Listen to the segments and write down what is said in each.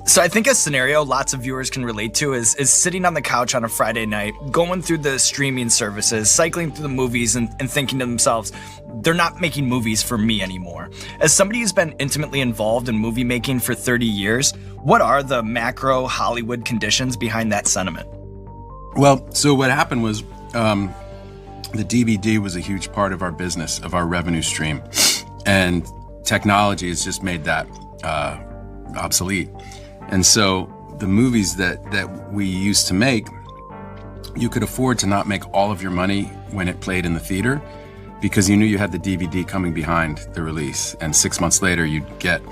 So I think a scenario lots of viewers can relate to is sitting on the couch on a Friday night, going through the streaming services, cycling through the movies and thinking to themselves, they're not making movies for me anymore. As somebody who's been intimately involved in movie making for 30 years, what are the macro Hollywood conditions behind that sentiment? Well, so what happened was the DVD was a huge part of our business, of our revenue stream. And technology has just made that obsolete. And so the movies that we used to make, you could afford to not make all of your money when it played in the theater because you knew you had the DVD coming behind the release. And 6 months later, you'd get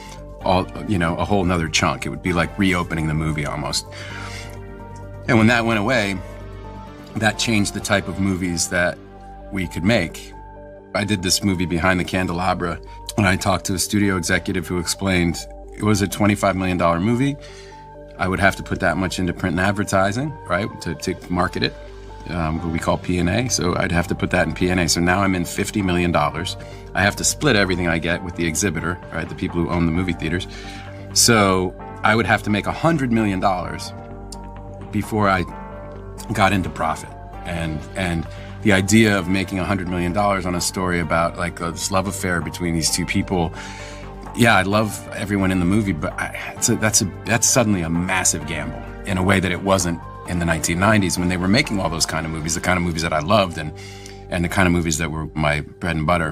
a whole nother chunk. It would be like reopening the movie almost. And when that went away, that changed the type of movies that we could make. I did this movie Behind the Candelabra, and I talked to a studio executive who explained it was a $25 million movie. I would have to put that much into print and advertising, right, to market it, what we call P&A. So I'd have to put that in P&A. So now I'm in $50 million. I have to split everything I get with the exhibitor, right, the people who own the movie theaters. So I would have to make $100 million before I got into profit. And the idea of making $100 million on a story about like this love affair between these two people, yeah, I love everyone in the movie, but that's suddenly a massive gamble in a way that it wasn't in the 1990s when they were making all those kind of movies, the kind of movies that I loved and the kind of movies that were my bread and butter.